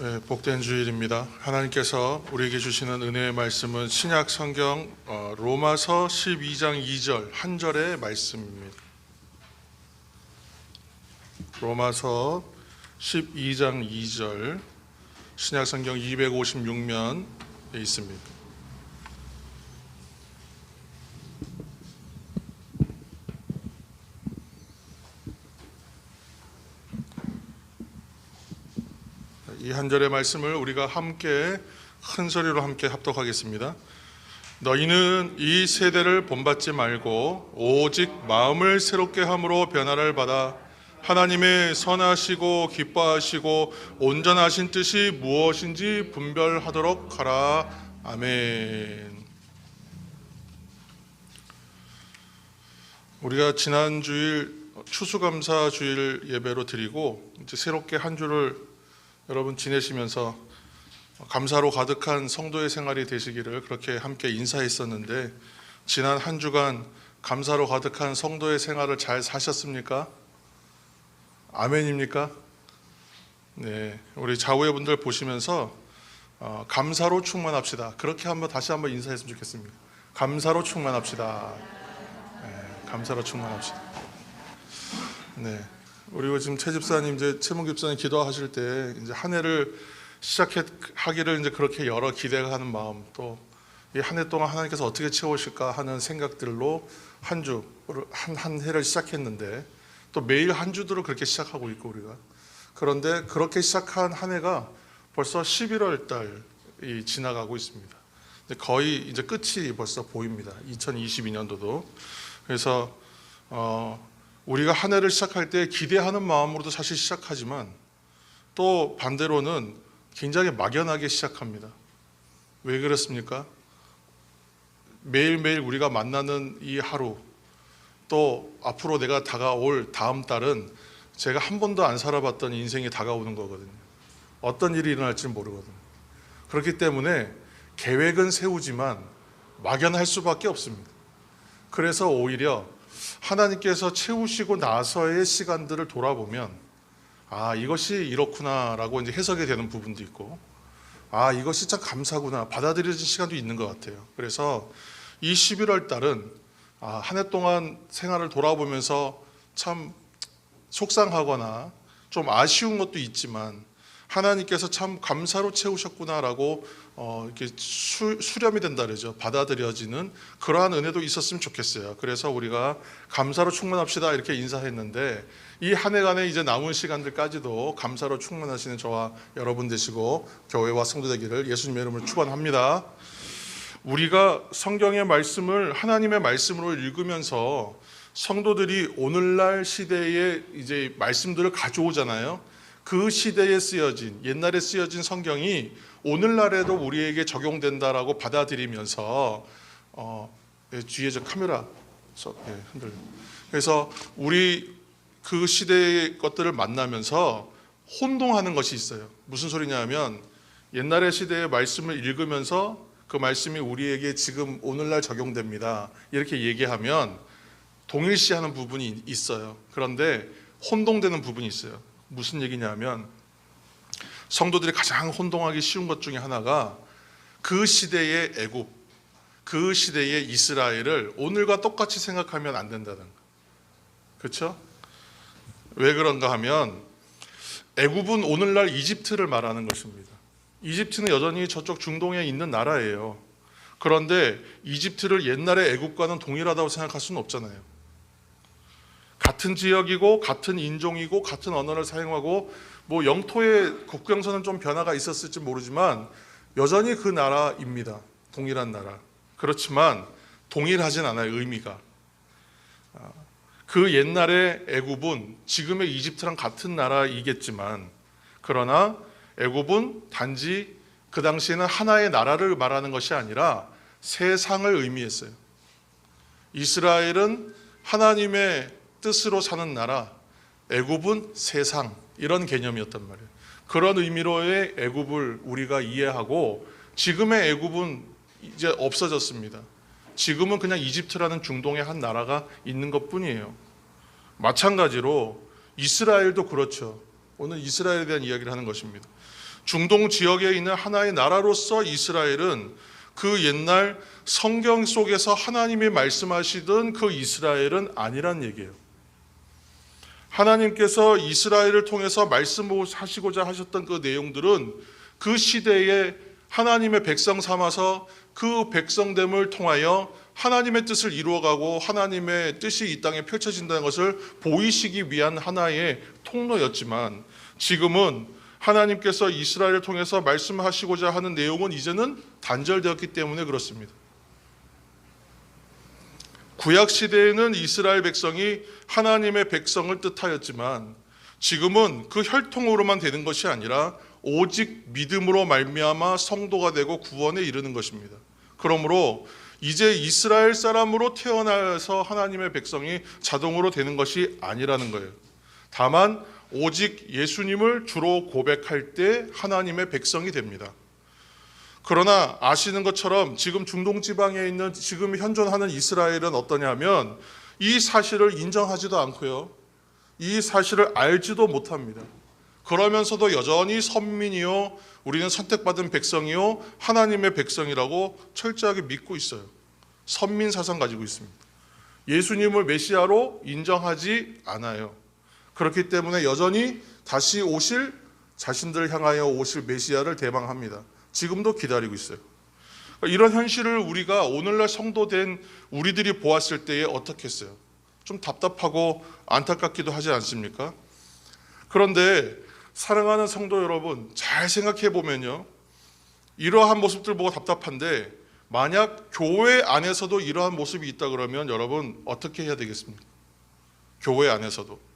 네, 복된 주일입니다. 하나님께서 우리에게 주시는 은혜의 말씀은 신약 성경 로마서 12장 2절 한 절의 말씀입니다. 로마서 12장 2절 신약 성경 256면에 있습니다. 이 한 절의 말씀을 우리가 함께 큰 소리로 함께 합독하겠습니다. 너희는 이 세대를 본받지 말고 오직 마음을 새롭게 함으로 변화를 받아 하나님의 선하시고 기뻐하시고 온전하신 뜻이 무엇인지 분별하도록 하라. 아멘. 우리가 지난 주일 추수감사 주일 예배로 드리고 이제 새롭게 한 주를 여러분 지내시면서 감사로 가득한 성도의 생활이 되시기를 그렇게 함께 인사했었는데, 지난 한 주간 감사로 가득한 성도의 생활을 잘 사셨습니까? 아멘입니까? 네, 우리 좌우의 분들 보시면서 감사로 충만합시다. 그렇게 다시 한번 인사했으면 좋겠습니다. 감사로 충만합시다. 네, 감사로 충만합시다. 네. 우리 지금 최 집사님, 이제 최문 집사님 기도하실 때 이제 한 해를 시작하기를 이제 그렇게 여러 기대가 하는 마음, 또 이 한 해 동안 하나님께서 어떻게 채우실까 하는 생각들로 한 해를 시작했는데, 또 매일 한 주들을 그렇게 시작하고 있고 우리가, 그런데 그렇게 시작한 한 해가 벌써 11월 달이 지나가고 있습니다. 거의 이제 끝이 벌써 보입니다. 2022년도도. 그래서 우리가 한 해를 시작할 때 기대하는 마음으로도 사실 시작하지만, 또 반대로는 굉장히 막연하게 시작합니다. 왜 그렇습니까? 매일매일 우리가 만나는 이 하루, 또 앞으로 내가 다가올 다음 달은 제가 한 번도 안 살아봤던 인생이 다가오는 거거든요. 어떤 일이 일어날지 모르거든요. 그렇기 때문에 계획은 세우지만 막연할 수밖에 없습니다. 그래서 오히려 하나님께서 채우시고 나서의 시간들을 돌아보면, 이것이 이렇구나라고 이제 해석이 되는 부분도 있고, 이것이 참 감사구나 받아들여진 시간도 있는 것 같아요. 그래서 이 11월 달은 한 해 동안 생활을 돌아보면서 참 속상하거나 좀 아쉬운 것도 있지만, 하나님께서 참 감사로 채우셨구나라고 이렇게 수렴이 된다 그러죠. 받아들여지는 그러한 은혜도 있었으면 좋겠어요. 그래서 우리가 감사로 충만합시다 이렇게 인사했는데, 이 한 해간의 이제 남은 시간들까지도 감사로 충만하시는 저와 여러분 되시고 교회와 성도 되기를 예수님의 이름으로 축원합니다. 우리가 성경의 말씀을 하나님의 말씀으로 읽으면서 성도들이 오늘날 시대의 이제 말씀들을 가져오잖아요. 그 시대에 쓰여진, 옛날에 쓰여진 성경이 오늘날에도 우리에게 적용된다라고 받아들이면서 뒤에 저 카메라 흔들려. 그래서 우리 그 시대의 것들을 만나면서 혼동하는 것이 있어요. 무슨 소리냐면, 옛날의 시대의 말씀을 읽으면서 그 말씀이 우리에게 지금 오늘날 적용됩니다 이렇게 얘기하면 동일시하는 부분이 있어요. 그런데 혼동되는 부분이 있어요. 무슨 얘기냐면, 성도들이 가장 혼동하기 쉬운 것 중에 하나가 그 시대의 애굽, 그 시대의 이스라엘을 오늘과 똑같이 생각하면 안 된다는 거예요. 그렇죠? 왜 그런가 하면, 애굽은 오늘날 이집트를 말하는 것입니다. 이집트는 여전히 저쪽 중동에 있는 나라예요. 그런데 이집트를 옛날의 애굽과는 동일하다고 생각할 수는 없잖아요. 같은 지역이고 같은 인종이고 같은 언어를 사용하고, 뭐 영토의 국경선은 좀 변화가 있었을지 모르지만 여전히 그 나라입니다. 동일한 나라. 그렇지만 동일하진 않아요, 의미가. 그 옛날의 애굽은 지금의 이집트랑 같은 나라이겠지만, 그러나 애굽은 단지 그 당시에는 하나의 나라를 말하는 것이 아니라 세상을 의미했어요. 이스라엘은 하나님의 뜻으로 사는 나라, 애굽은 세상, 이런 개념이었단 말이에요. 그런 의미로의 애굽을 우리가 이해하고, 지금의 애굽은 이제 없어졌습니다. 지금은 그냥 이집트라는 중동의 한 나라가 있는 것뿐이에요. 마찬가지로 이스라엘도 그렇죠. 오늘 이스라엘에 대한 이야기를 하는 것입니다. 중동 지역에 있는 하나의 나라로서 이스라엘은 그 옛날 성경 속에서 하나님이 말씀하시던 그 이스라엘은 아니란 얘기예요. 하나님께서 이스라엘을 통해서 말씀하시고자 하셨던 그 내용들은 그 시대에 하나님의 백성 삼아서 그 백성됨을 통하여 하나님의 뜻을 이루어가고 하나님의 뜻이 이 땅에 펼쳐진다는 것을 보이시기 위한 하나의 통로였지만, 지금은 하나님께서 이스라엘을 통해서 말씀하시고자 하는 내용은 이제는 단절되었기 때문에 그렇습니다. 구약 시대에는 이스라엘 백성이 하나님의 백성을 뜻하였지만, 지금은 그 혈통으로만 되는 것이 아니라 오직 믿음으로 말미암아 성도가 되고 구원에 이르는 것입니다. 그러므로 이제 이스라엘 사람으로 태어나서 하나님의 백성이 자동으로 되는 것이 아니라는 거예요. 다만 오직 예수님을 주로 고백할 때 하나님의 백성이 됩니다. 그러나 아시는 것처럼 지금 중동 지방에 있는 지금 현존하는 이스라엘은 어떠냐면 이 사실을 인정하지도 않고요, 이 사실을 알지도 못합니다. 그러면서도 여전히 선민이요, 우리는 선택받은 백성이요, 하나님의 백성이라고 철저하게 믿고 있어요. 선민 사상 가지고 있습니다. 예수님을 메시아로 인정하지 않아요. 그렇기 때문에 여전히 다시 오실, 자신들을 향하여 오실 메시아를 대망합니다. 지금도 기다리고 있어요. 이런 현실을 우리가 오늘날 성도된 우리들이 보았을 때에 어떻게 했어요? 좀 답답하고 안타깝기도 하지 않습니까? 그런데 사랑하는 성도 여러분, 잘 생각해 보면요, 이러한 모습들 보고 답답한데 만약 교회 안에서도 이러한 모습이 있다 그러면 여러분 어떻게 해야 되겠습니까? 교회 안에서도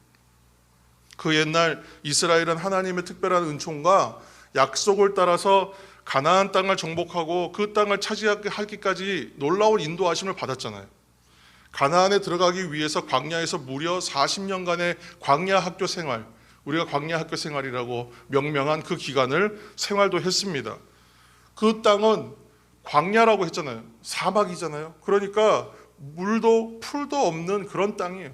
그 옛날 이스라엘은 하나님의 특별한 은총과 약속을 따라서 가나안 땅을 정복하고 그 땅을 차지하기까지 놀라운 인도하심을 받았잖아요. 가나안에 들어가기 위해서 광야에서 무려 40년간의 광야 학교 생활, 우리가 광야 학교 생활이라고 명명한 그 기간을 생활도 했습니다. 그 땅은 광야라고 했잖아요. 사막이잖아요. 그러니까 물도 풀도 없는 그런 땅이에요.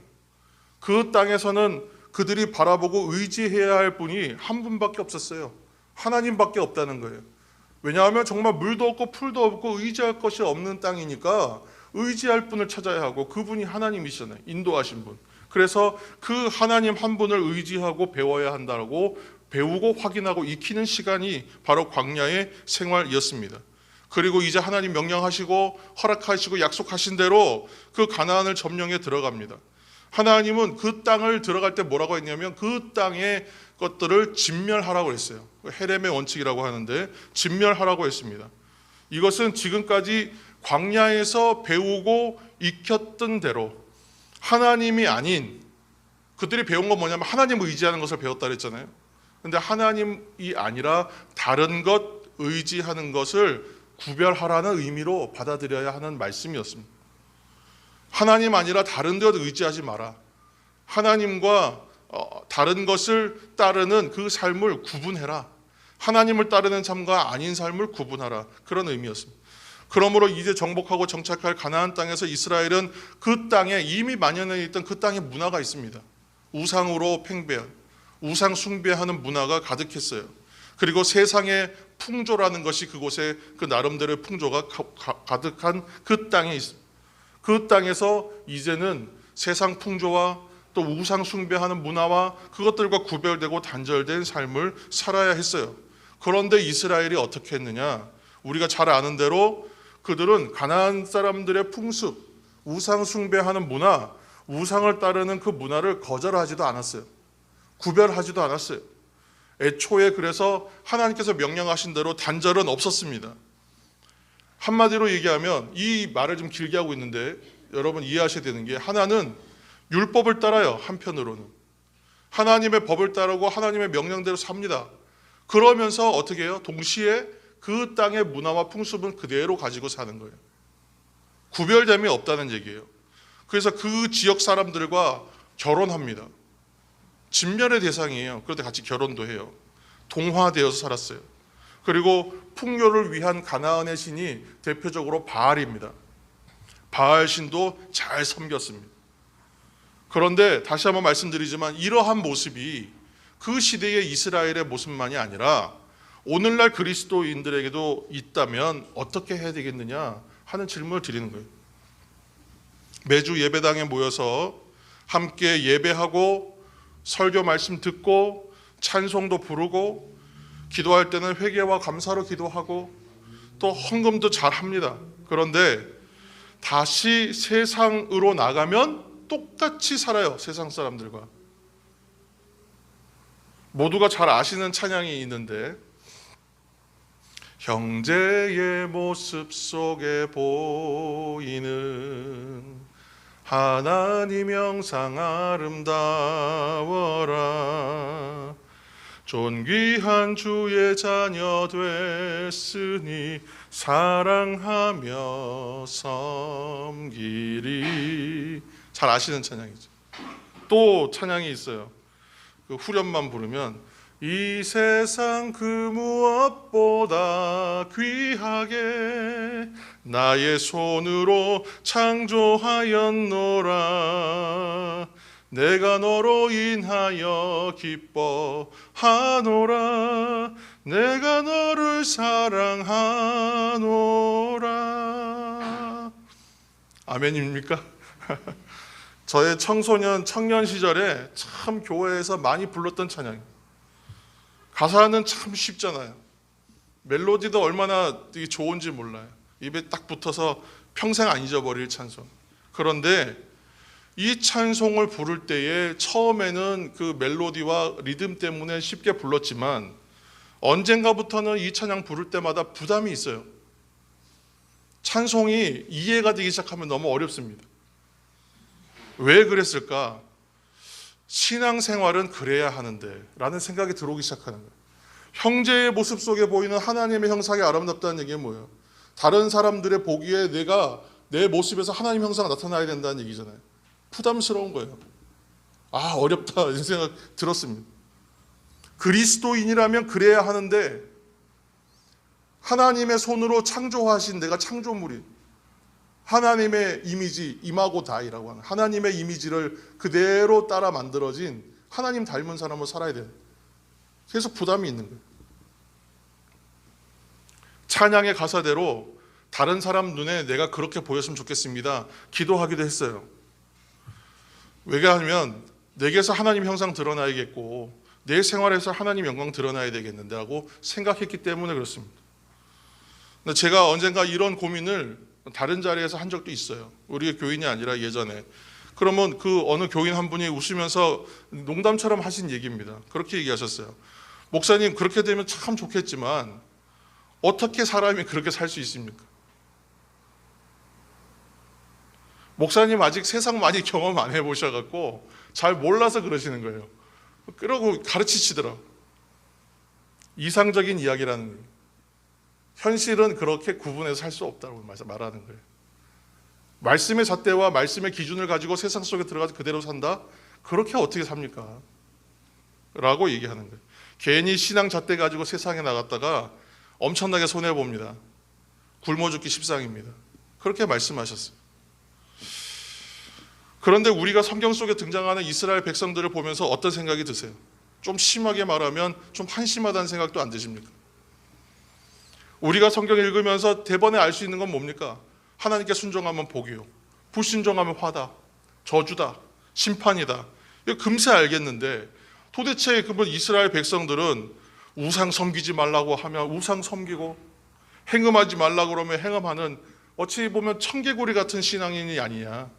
그 땅에서는 그들이 바라보고 의지해야 할 분이 한 분밖에 없었어요. 하나님밖에 없다는 거예요. 왜냐하면 정말 물도 없고 풀도 없고 의지할 것이 없는 땅이니까 의지할 분을 찾아야 하고 그분이 하나님이시잖아요. 인도하신 분. 그래서 그 하나님 한 분을 의지하고 배워야 한다고 배우고 확인하고 익히는 시간이 바로 광야의 생활이었습니다. 그리고 이제 하나님 명령하시고 허락하시고 약속하신 대로 그 가나안을 점령해 들어갑니다. 하나님은 그 땅을 들어갈 때 뭐라고 했냐면 그 땅의 것들을 진멸하라고 했어요. 헤렘의 원칙이라고 하는데 진멸하라고 했습니다. 이것은 지금까지 광야에서 배우고 익혔던 대로 하나님이 아닌, 그들이 배운 건 뭐냐면 하나님을 의지하는 것을 배웠다 그랬잖아요. 근데 하나님이 아니라 다른 것 의지하는 것을 구별하라는 의미로 받아들여야 하는 말씀이었습니다. 하나님 아니라 다른 것 의지하지 마라. 하나님과 다른 것을 따르는 그 삶을 구분해라. 하나님을 따르는 삶과 아닌 삶을 구분하라. 그런 의미였습니다. 그러므로 이제 정복하고 정착할 가나안 땅에서 이스라엘은 그 땅에 이미 만연해 있던 그 땅의 문화가 있습니다. 우상으로 팽배한, 우상 숭배하는 문화가 가득했어요. 그리고 세상의 풍조라는 것이 그곳에 그 나름대로의 풍조가 가득한 그 땅에 있습니다. 그 땅에서 이제는 세상 풍조와 또 우상 숭배하는 문화와 그것들과 구별되고 단절된 삶을 살아야 했어요. 그런데 이스라엘이 어떻게 했느냐? 우리가 잘 아는 대로 그들은 가나안 사람들의 풍습, 우상 숭배하는 문화, 우상을 따르는 그 문화를 거절하지도 않았어요. 구별하지도 않았어요. 애초에 그래서 하나님께서 명령하신 대로 단절은 없었습니다. 한마디로 얘기하면 이 말을 좀 길게 하고 있는데 여러분 이해하셔야 되는 게, 하나는 율법을 따라요. 한편으로는 하나님의 법을 따르고 하나님의 명령대로 삽니다. 그러면서 어떻게 해요? 동시에 그 땅의 문화와 풍습은 그대로 가지고 사는 거예요. 구별됨이 없다는 얘기예요. 그래서 그 지역 사람들과 결혼합니다. 진멸의 대상이에요. 그런데 같이 결혼도 해요. 동화되어서 살았어요. 그리고 풍요를 위한 가나안의 신이 대표적으로 바알입니다. 바알 신도 잘 섬겼습니다. 그런데 다시 한번 말씀드리지만 이러한 모습이 그 시대의 이스라엘의 모습만이 아니라 오늘날 그리스도인들에게도 있다면 어떻게 해야 되겠느냐 하는 질문을 드리는 거예요. 매주 예배당에 모여서 함께 예배하고 설교 말씀 듣고 찬송도 부르고 기도할 때는 회개와 감사로 기도하고 또 헌금도 잘 합니다. 그런데 다시 세상으로 나가면 똑같이 살아요. 세상 사람들과. 모두가 잘 아시는 찬양이 있는데, 형제의 모습 속에 보이는 하나님 형상 아름다워라. 존귀한 주의 자녀 됐으니 사랑하며 섬기리. 잘 아시는 찬양이죠. 또 찬양이 있어요. 그 후렴만 부르면 이 세상 그 무엇보다 귀하게 나의 손으로 창조하였노라. 내가 너로 인하여 기뻐하노라. 내가 너를 사랑하노라. 아멘입니까? 저의 청소년, 청년 시절에 참 교회에서 많이 불렀던 찬양이에요. 가사는 참 쉽잖아요. 멜로디도 얼마나 되게 좋은지 몰라요. 입에 딱 붙어서 평생 안 잊어버릴 찬송. 그런데 이 찬송을 부를 때에 처음에는 그 멜로디와 리듬 때문에 쉽게 불렀지만 언젠가부터는 이 찬양 부를 때마다 부담이 있어요. 찬송이 이해가 되기 시작하면 너무 어렵습니다. 왜 그랬을까? 신앙생활은 그래야 하는데 라는 생각이 들어오기 시작하는 거예요. 형제의 모습 속에 보이는 하나님의 형상이 아름답다는 얘기는 뭐예요? 다른 사람들의 보기에 내가 내 모습에서 하나님 형상이 나타나야 된다는 얘기잖아요. 부담스러운 거예요. 아, 어렵다 이런 생각 들었습니다. 그리스도인이라면 그래야 하는데 하나님의 손으로 창조하신 내가 창조물이 하나님의 이미지, 이마고 다이라고 하는 하나님의 이미지를 그대로 따라 만들어진 하나님 닮은 사람으로 살아야 돼요. 그래서 부담이 있는 거예요. 찬양의 가사대로 다른 사람 눈에 내가 그렇게 보였으면 좋겠습니다. 기도하기도 했어요. 왜냐하면 내게서 하나님 형상 드러나야겠고 내 생활에서 하나님 영광 드러나야 되겠는데 라고 생각했기 때문에 그렇습니다. 근데 제가 언젠가 이런 고민을 다른 자리에서 한 적도 있어요. 우리 교인이 아니라 예전에. 그러면 그 어느 교인 한 분이 웃으면서 농담처럼 하신 얘기입니다. 그렇게 얘기하셨어요. 목사님, 그렇게 되면 참 좋겠지만 어떻게 사람이 그렇게 살 수 있습니까? 목사님 아직 세상 많이 경험 안 해보셔갖고 잘 몰라서 그러시는 거예요. 그러고 가르치시더라고요. 이상적인 이야기라는 거예요. 현실은 그렇게 구분해서 살 수 없다고 말하는 거예요. 말씀의 잣대와 말씀의 기준을 가지고 세상 속에 들어가서 그대로 산다? 그렇게 어떻게 삽니까? 라고 얘기하는 거예요. 괜히 신앙 잣대 가지고 세상에 나갔다가 엄청나게 손해봅니다. 굶어 죽기 십상입니다. 그렇게 말씀하셨어요. 그런데 우리가 성경 속에 등장하는 이스라엘 백성들을 보면서 어떤 생각이 드세요? 좀 심하게 말하면 좀 한심하다는 생각도 안 드십니까? 우리가 성경 읽으면서 대번에 알 수 있는 건 뭡니까? 하나님께 순종하면 복이요, 불순종하면 화다, 저주다, 심판이다. 이거 금세 알겠는데 도대체 그러면 이스라엘 백성들은 우상 섬기지 말라고 하면 우상 섬기고 행음하지 말라고 그러면 행음하는 어찌 보면 청개구리 같은 신앙인이 아니냐.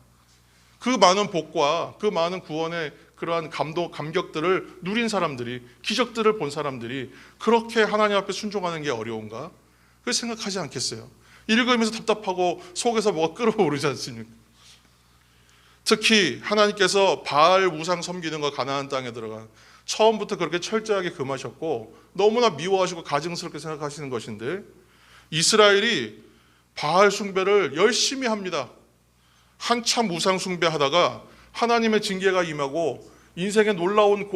그 많은 복과 그 많은 구원의 그러한 감격들을 누린 사람들이, 기적들을 본 사람들이 그렇게 하나님 앞에 순종하는 게 어려운가? 그렇게 생각하지 않겠어요? 읽으면서 답답하고 속에서 뭐가 끓어오르지 않습니까? 특히 하나님께서 바알 우상 섬기는 거 가나안 땅에 들어간 처음부터 그렇게 철저하게 금하셨고 너무나 미워하시고 가증스럽게 생각하시는 것인데 이스라엘이 바알 숭배를 열심히 합니다. 한참 우상 숭배하다가 하나님의 징계가 임하고 인생에 놀라운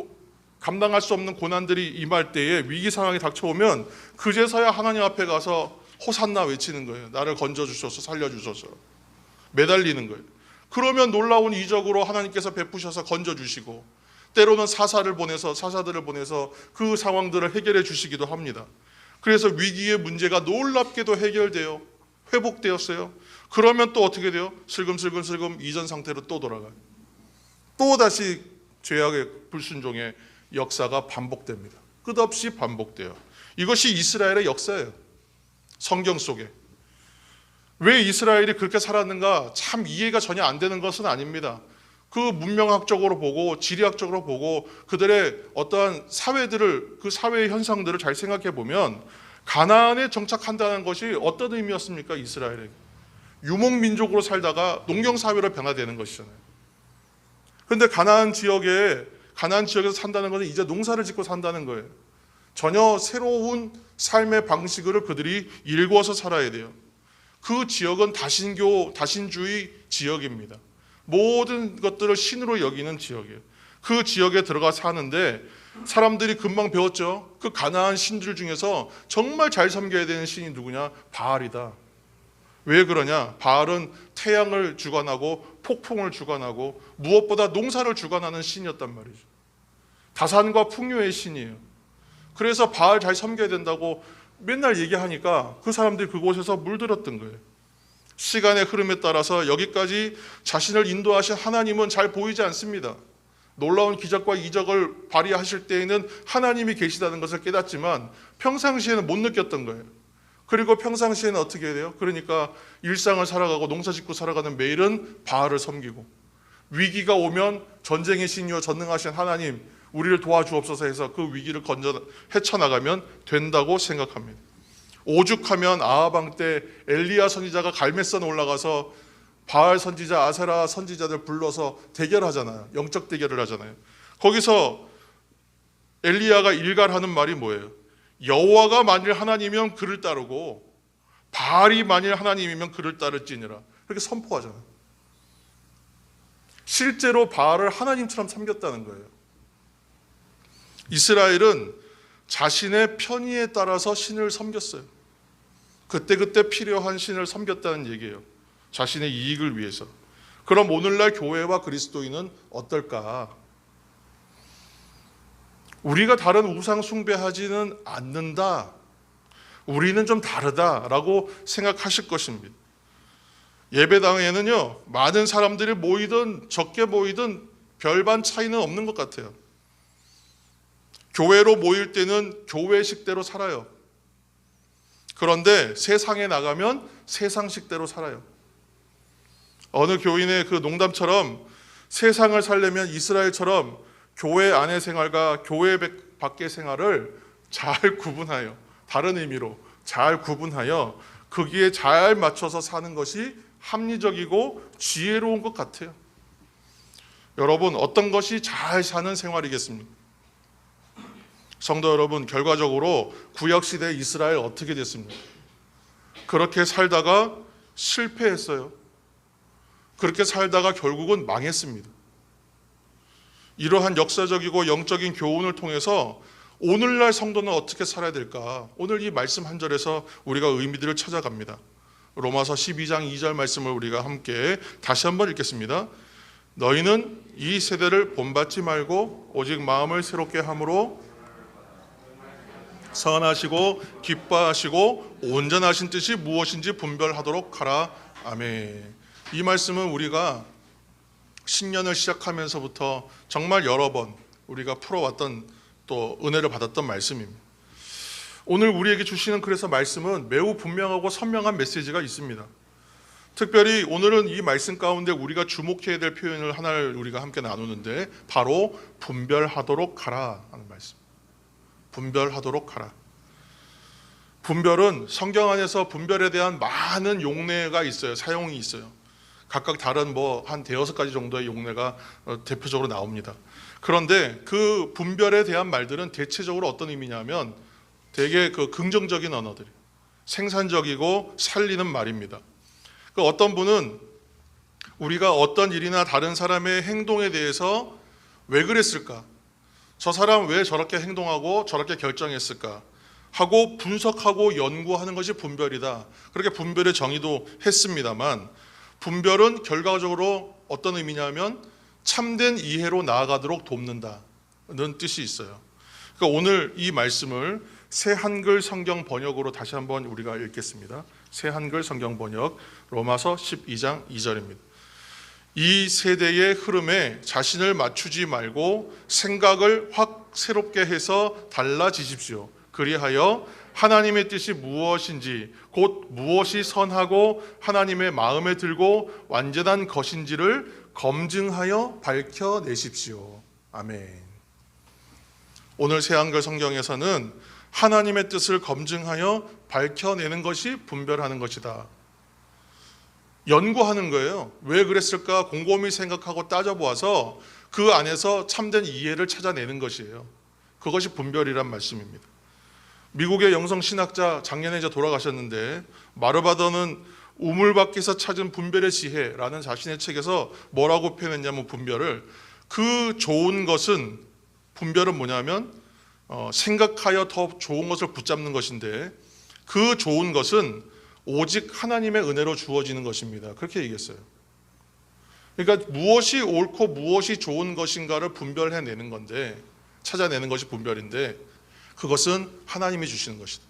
감당할 수 없는 고난들이 임할 때에 위기 상황이 닥쳐오면 그제서야 하나님 앞에 가서 호산나 외치는 거예요. 나를 건져주셔서 살려주셔서 매달리는 거예요. 그러면 놀라운 이적으로 하나님께서 베푸셔서 건져주시고 때로는 사사들을 보내서 그 상황들을 해결해 주시기도 합니다. 그래서 위기의 문제가 놀랍게도 해결되어 회복되었어요. 그러면 또 어떻게 돼요? 슬금슬금 이전 상태로 또 돌아가요. 또 다시 죄악의 불순종의 역사가 반복됩니다. 끝없이 반복돼요. 이것이 이스라엘의 역사예요. 성경 속에. 왜 이스라엘이 그렇게 살았는가 참 이해가 전혀 안 되는 것은 아닙니다. 그 문명학적으로 보고 지리학적으로 보고 그들의 어떠한 사회들을, 그 사회의 현상들을 잘 생각해 보면 가나안에 정착한다는 것이 어떤 의미였습니까? 이스라엘에게 유목민족으로 살다가 농경사회로 변화되는 것이잖아요. 그런데 가나안 지역에서 산다는 것은 이제 농사를 짓고 산다는 거예요. 전혀 새로운 삶의 방식을 그들이 일구어서 살아야 돼요. 그 지역은 다신주의 지역입니다. 모든 것들을 신으로 여기는 지역이에요. 그 지역에 들어가 사는데 사람들이 금방 배웠죠. 그 가나안 신들 중에서 정말 잘 섬겨야 되는 신이 누구냐? 바알이다. 왜 그러냐? 바알은 태양을 주관하고 폭풍을 주관하고 무엇보다 농사를 주관하는 신이었단 말이죠. 다산과 풍요의 신이에요. 그래서 바알 잘 섬겨야 된다고 맨날 얘기하니까 그 사람들이 그곳에서 물들었던 거예요. 시간의 흐름에 따라서 여기까지 자신을 인도하신 하나님은 잘 보이지 않습니다. 놀라운 기적과 이적을 발휘하실 때에는 하나님이 계시다는 것을 깨닫지만 평상시에는 못 느꼈던 거예요. 그리고 평상시에는 어떻게 해야 돼요? 그러니까 일상을 살아가고 농사짓고 살아가는 매일은 바알을 섬기고 위기가 오면 전쟁의 신이요 전능하신 하나님 우리를 도와주옵소서 해서 그 위기를 헤쳐나가면 된다고 생각합니다. 오죽하면 아하방 때 엘리야 선지자가 갈멜산 올라가서 바알 선지자, 아세라 선지자들 불러서 대결하잖아요. 영적 대결을 하잖아요. 거기서 엘리야가 일갈하는 말이 뭐예요? 여호와가 만일 하나님이면 그를 따르고 바알이 만일 하나님이면 그를 따를지니라. 그렇게 선포하잖아요. 실제로 바알을 하나님처럼 섬겼다는 거예요. 이스라엘은 자신의 편의에 따라서 신을 섬겼어요. 그때그때 필요한 신을 섬겼다는 얘기예요. 자신의 이익을 위해서. 그럼 오늘날 교회와 그리스도인은 어떨까? 우리가 다른 우상 숭배하지는 않는다. 우리는 좀 다르다라고 생각하실 것입니다. 예배당에는요, 많은 사람들이 모이든 적게 모이든 별반 차이는 없는 것 같아요. 교회로 모일 때는 교회식대로 살아요. 그런데 세상에 나가면 세상식대로 살아요. 어느 교인의 그 농담처럼 세상을 살려면 이스라엘처럼 교회 안의 생활과 교회 밖의 생활을 잘 구분하여, 다른 의미로 잘 구분하여 거기에 잘 맞춰서 사는 것이 합리적이고 지혜로운 것 같아요. 여러분, 어떤 것이 잘 사는 생활이겠습니까? 성도 여러분, 결과적으로 구약시대 이스라엘 어떻게 됐습니까? 그렇게 살다가 실패했어요. 그렇게 살다가 결국은 망했습니다. 이러한 역사적이고 영적인 교훈을 통해서 오늘날 성도는 어떻게 살아야 될까? 오늘 이 말씀 한 절에서 우리가 의미들을 찾아갑니다. 로마서 12장 2절 말씀을 우리가 함께 다시 한번 읽겠습니다. 너희는 이 세대를 본받지 말고 오직 마음을 새롭게 함으로 선하시고 기뻐하시고 온전하신 뜻이 무엇인지 분별하도록 하라. 아멘. 이 말씀은 우리가 신년을 시작하면서부터 정말 여러 번 우리가 풀어왔던 또 은혜를 받았던 말씀입니다. 오늘 우리에게 주시는 그래서 말씀은 매우 분명하고 선명한 메시지가 있습니다. 특별히 오늘은 이 말씀 가운데 우리가 주목해야 될 표현을 하나를 우리가 함께 나누는데 바로 분별하도록 하라 하는 말씀. 분별하도록 하라. 분별은 성경 안에서 분별에 대한 많은 용례가 있어요. 사용이 있어요. 각각 다른 한 대여섯 가지 정도의 용례가 대표적으로 나옵니다. 그런데 그 분별에 대한 말들은 대체적으로 어떤 의미냐면 되게 그 긍정적인 언어들이 생산적이고 살리는 말입니다. 그 어떤 분은 우리가 어떤 일이나 다른 사람의 행동에 대해서 왜 그랬을까? 저 사람 왜 저렇게 행동하고 저렇게 결정했을까? 하고 분석하고 연구하는 것이 분별이다. 그렇게 분별의 정의도 했습니다만 분별은 결과적으로 어떤 의미냐면 참된 이해로 나아가도록 돕는다는 뜻이 있어요. 그러니까 오늘 이 말씀을 새 한글 성경 번역으로 다시 한번 우리가 읽겠습니다. 새 한글 성경 번역 로마서 12장 2절입니다. 이 세대의 흐름에 자신을 맞추지 말고 생각을 확 새롭게 해서 달라지십시오. 그리하여 하나님의 뜻이 무엇인지 곧 무엇이 선하고 하나님의 마음에 들고 완전한 것인지를 검증하여 밝혀내십시오. 아멘. 오늘 새한글 성경에서는 하나님의 뜻을 검증하여 밝혀내는 것이 분별하는 것이다. 연구하는 거예요. 왜 그랬을까 곰곰이 생각하고 따져보아서 그 안에서 참된 이해를 찾아내는 것이에요. 그것이 분별이란 말씀입니다. 미국의 영성신학자 작년에 이제 돌아가셨는데 마르바더는 우물 밖에서 찾은 분별의 지혜라는 자신의 책에서 뭐라고 표현했냐면 그 좋은 것은 분별은 뭐냐면 생각하여 더 좋은 것을 붙잡는 것인데 그 좋은 것은 오직 하나님의 은혜로 주어지는 것입니다. 그렇게 얘기했어요. 그러니까 무엇이 옳고 무엇이 좋은 것인가를 분별해내는 건데 찾아내는 것이 분별인데 그것은 하나님이 주시는 것이다.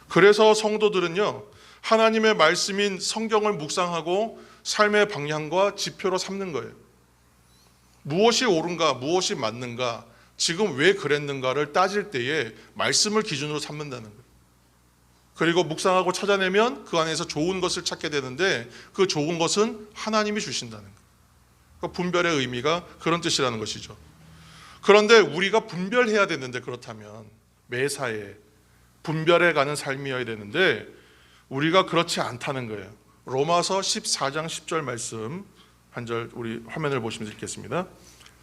그래서 성도들은요 하나님의 말씀인 성경을 묵상하고 삶의 방향과 지표로 삼는 거예요. 무엇이 옳은가 무엇이 맞는가 지금 왜 그랬는가를 따질 때에 말씀을 기준으로 삼는다는 거예요. 그리고 묵상하고 찾아내면 그 안에서 좋은 것을 찾게 되는데 그 좋은 것은 하나님이 주신다는 거예요. 그러니까 분별의 의미가 그런 뜻이라는 것이죠. 그런데 우리가 분별해야 되는데 그렇다면 매사에 분별해가는 삶이어야 되는데 우리가 그렇지 않다는 거예요. 로마서 14장 10절 말씀 한 절 우리 화면을 보시면서 읽겠습니다.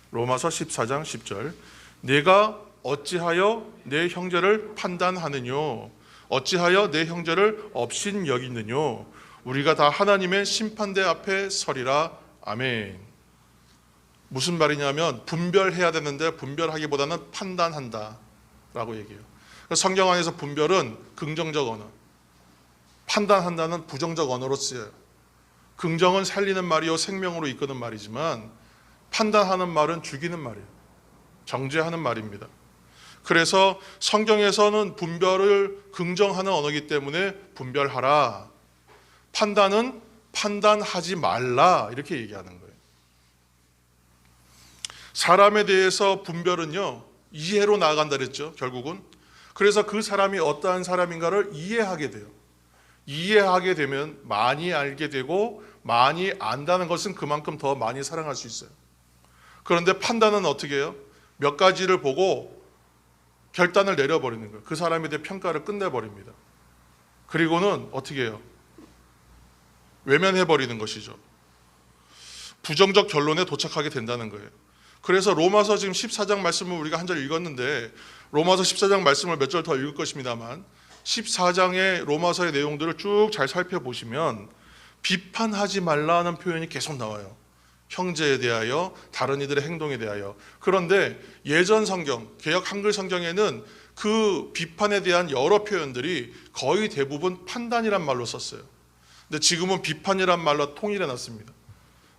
로마서 14장 10절 내가 어찌하여 내 형제를 판단하느뇨 어찌하여 내 형제를 업신 여기느뇨 우리가 다 하나님의 심판대 앞에 서리라. 아멘. 무슨 말이냐면 분별해야 되는데 분별하기보다는 판단한다 라고 얘기해요. 성경 안에서 분별은 긍정적 언어, 판단한다는 부정적 언어로 쓰여요. 긍정은 살리는 말이요 생명으로 이끄는 말이지만 판단하는 말은 죽이는 말이에요. 정죄하는 말입니다. 그래서 성경에서는 분별을 긍정하는 언어이기 때문에 분별하라. 판단은 판단하지 말라 이렇게 얘기하는 거예요. 사람에 대해서 분별은요 이해로 나아간다 그랬죠. 결국은 그래서 그 사람이 어떠한 사람인가를 이해하게 돼요. 이해하게 되면 많이 알게 되고 많이 안다는 것은 그만큼 더 많이 사랑할 수 있어요. 그런데 판단은 어떻게 해요? 몇 가지를 보고 결단을 내려버리는 거예요. 그 사람에 대해 평가를 끝내버립니다. 그리고는 어떻게 해요? 외면해버리는 것이죠. 부정적 결론에 도착하게 된다는 거예요. 그래서 로마서 지금 14장 말씀을 우리가 한 절 읽었는데 로마서 14장 말씀을 몇 절 더 읽을 것입니다만 14장의 로마서의 내용들을 쭉 잘 살펴보시면 비판하지 말라는 표현이 계속 나와요. 형제에 대하여 다른 이들의 행동에 대하여. 그런데 예전 성경 개역 한글 성경에는 그 비판에 대한 여러 표현들이 거의 대부분 판단이란 말로 썼어요. 근데 지금은 비판이란 말로 통일해 놨습니다.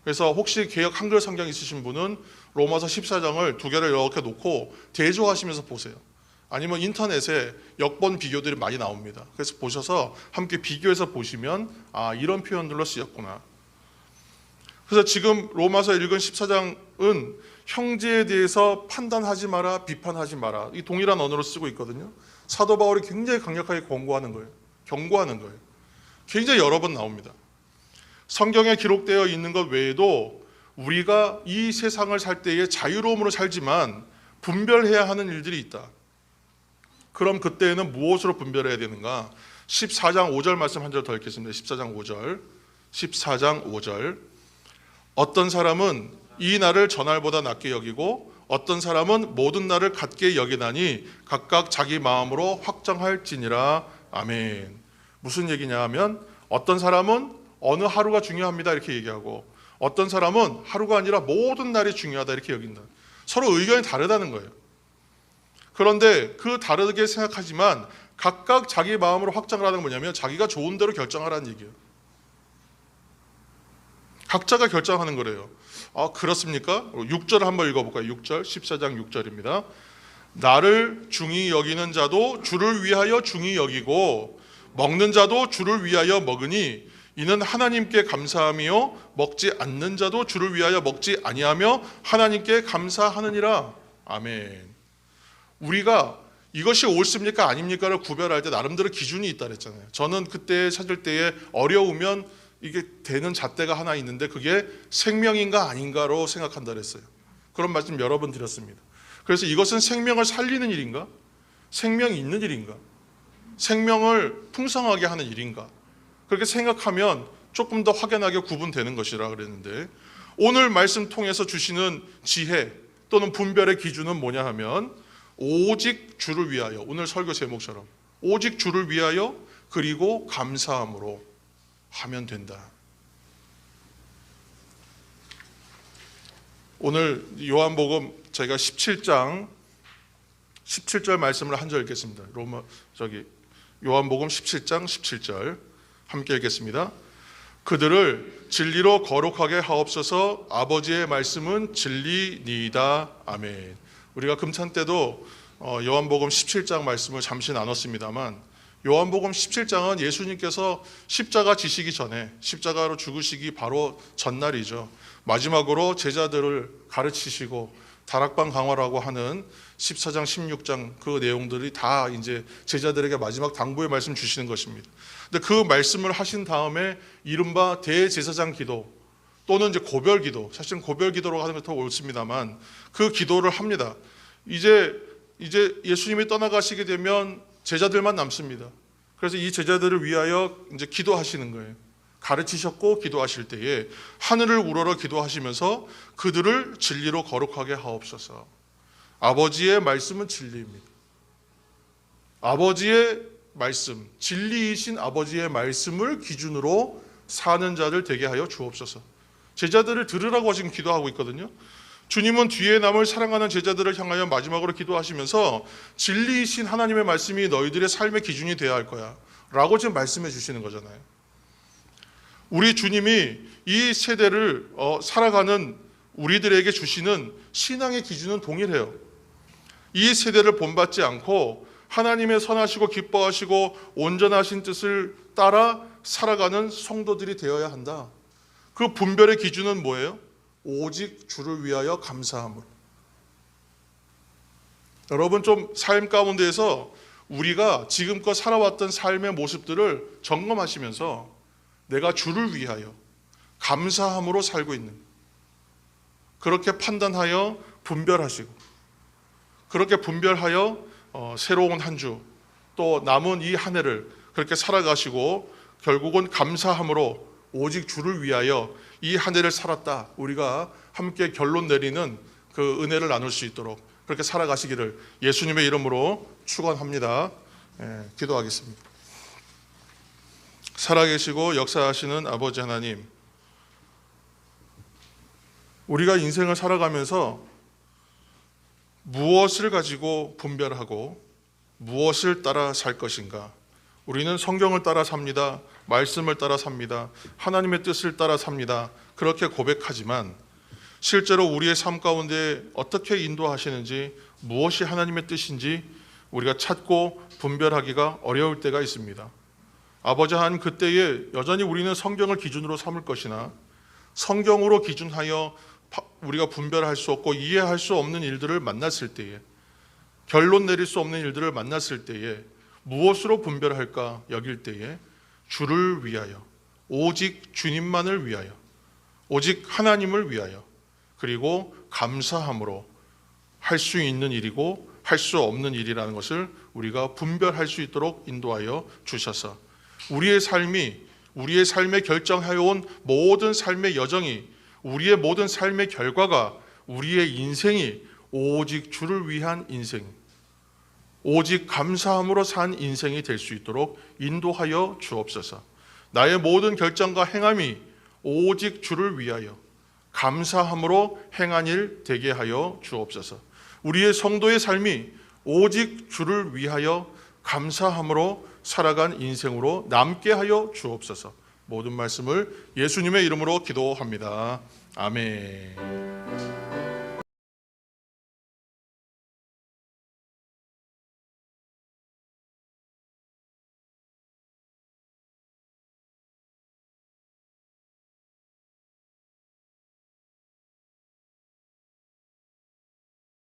그래서 혹시 개역 한글 성경 있으신 분은 로마서 14장을 두 개를 이렇게 놓고 대조하시면서 보세요. 아니면 인터넷에 역본 비교들이 많이 나옵니다. 그래서 보셔서 함께 비교해서 보시면 아 이런 표현들로 쓰였구나. 그래서 지금 로마서 읽은 14장은 형제에 대해서 판단하지 마라, 비판하지 마라 이 동일한 언어로 쓰고 있거든요. 사도 바울이 굉장히 강력하게 권고하는 거예요. 경고하는 거예요. 굉장히 여러 번 나옵니다. 성경에 기록되어 있는 것 외에도 우리가 이 세상을 살 때에 자유로움으로 살지만 분별해야 하는 일들이 있다. 그럼 그때는 무엇으로 분별해야 되는가? 14장 5절 말씀 한 절 더 읽겠습니다. 14장 5절. 14장 5절. 어떤 사람은 이 날을 전날보다 낮게 여기고 어떤 사람은 모든 날을 같게 여기나니 각각 자기 마음으로 확정할지니라. 아멘. 무슨 얘기냐 하면 어떤 사람은 어느 하루가 중요합니다 이렇게 얘기하고 어떤 사람은 하루가 아니라 모든 날이 중요하다 이렇게 여긴다. 서로 의견이 다르다는 거예요. 그런데 그 다르게 생각하지만 각각 자기 마음으로 확정을 하는 건 뭐냐면 자기가 좋은 대로 결정하라는 얘기예요. 각자가 결정하는 거래요. 아 그렇습니까? 6절 한번 읽어볼까요? 6절 14장 6절입니다. 나를 중히 여기는 자도 주를 위하여 중히 여기고 먹는 자도 주를 위하여 먹으니 이는 하나님께 감사함이요 먹지 않는 자도 주를 위하여 먹지 아니하며 하나님께 감사하느니라. 아멘. 우리가 이것이 옳습니까 아닙니까를 구별할 때 나름대로 기준이 있다 그랬잖아요. 저는 그때 찾을 때에 어려우면 이게 되는 잣대가 하나 있는데 그게 생명인가 아닌가로 생각한다 그랬어요. 그런 말씀 여러 번 드렸습니다. 그래서 이것은 생명을 살리는 일인가? 생명이 있는 일인가? 생명을 풍성하게 하는 일인가? 그렇게 생각하면 조금 더 확연하게 구분되는 것이라 그랬는데, 오늘 말씀 통해서 주시는 지혜 또는 분별의 기준은 뭐냐 하면 오직 주를 위하여, 오늘 설교 제목처럼 오직 주를 위하여 그리고 감사함으로 하면 된다. 오늘 요한복음 저희가 17장 17절 말씀을 한 절 읽겠습니다. 요한복음 17장 17절 함께 읽겠습니다. 그들을 진리로 거룩하게 하옵소서. 아버지의 말씀은 진리니이다. 아멘. 우리가 금찬 때도 요한복음 17장 말씀을 잠시 나눴습니다만, 요한복음 17장은 예수님께서 십자가 지시기 전에, 십자가로 죽으시기 바로 전날이죠. 마지막으로 제자들을 가르치시고 다락방 강화라고 하는 14장 16장 그 내용들이 다 이제 제자들에게 마지막 당부의 말씀 주시는 것입니다. 근데 그 말씀을 하신 다음에 이른바 대제사장 기도 또는 이제 고별 기도, 사실은 고별 기도라고 하는 것도 옳습니다만 그 기도를 합니다. 이제 예수님이 떠나가시게 되면 제자들만 남습니다. 그래서 이 제자들을 위하여 이제 기도하시는 거예요. 가르치셨고 기도하실 때에 하늘을 우러러 기도하시면서 그들을 진리로 거룩하게 하옵소서. 아버지의 말씀은 진리입니다. 아버지의 말씀, 진리이신 아버지의 말씀을 기준으로 사는 자들 되게 하여 주옵소서. 제자들을 들으라고 지금 기도하고 있거든요. 주님은 뒤에 남을 사랑하는 제자들을 향하여 마지막으로 기도하시면서 진리이신 하나님의 말씀이 너희들의 삶의 기준이 되어야 할 거야 라고 지금 말씀해 주시는 거잖아요. 우리 주님이 이 세대를 살아가는 우리들에게 주시는 신앙의 기준은 동일해요. 이 세대를 본받지 않고 하나님의 선하시고 기뻐하시고 온전하신 뜻을 따라 살아가는 성도들이 되어야 한다. 그 분별의 기준은 뭐예요? 오직 주를 위하여 감사함으로. 여러분, 좀 삶 가운데에서 우리가 지금껏 살아왔던 삶의 모습들을 점검하시면서 내가 주를 위하여 감사함으로 살고 있는, 그렇게 판단하여 분별하시고, 그렇게 분별하여 새로운 한 주 또 남은 이 한 해를 그렇게 살아가시고 결국은 감사함으로 오직 주를 위하여 이 한 해를 살았다, 우리가 함께 결론 내리는 그 은혜를 나눌 수 있도록 그렇게 살아가시기를 예수님의 이름으로 축원합니다. 기도하겠습니다. 살아계시고 역사하시는 아버지 하나님, 우리가 인생을 살아가면서 무엇을 가지고 분별하고 무엇을 따라 살 것인가? 우리는 성경을 따라 삽니다. 말씀을 따라 삽니다. 하나님의 뜻을 따라 삽니다. 그렇게 고백하지만 실제로 우리의 삶 가운데 어떻게 인도하시는지, 무엇이 하나님의 뜻인지 우리가 찾고 분별하기가 어려울 때가 있습니다. 아버지 하나님, 그때에 여전히 우리는 성경을 기준으로 삼을 것이나 성경으로 기준하여 우리가 분별할 수 없고 이해할 수 없는 일들을 만났을 때에, 결론 내릴 수 없는 일들을 만났을 때에 무엇으로 분별할까 여길 때에 주를 위하여, 오직 주님만을 위하여, 오직 하나님을 위하여, 그리고 감사함으로 할 수 있는 일이고 할 수 없는 일이라는 것을 우리가 분별할 수 있도록 인도하여 주셔서 우리의 삶에 결정해온 모든 삶의 여정이, 우리의 모든 삶의 결과가, 우리의 인생이 오직 주를 위한 인생, 오직 감사함으로 산 인생이 될 수 있도록 인도하여 주옵소서. 나의 모든 결정과 행함이 오직 주를 위하여 감사함으로 행한 일 되게 하여 주옵소서. 우리의 성도의 삶이 오직 주를 위하여 감사함으로 살아간 인생으로 남게 하여 주옵소서. 모든 말씀을 예수님의 이름으로 기도합니다. 아멘.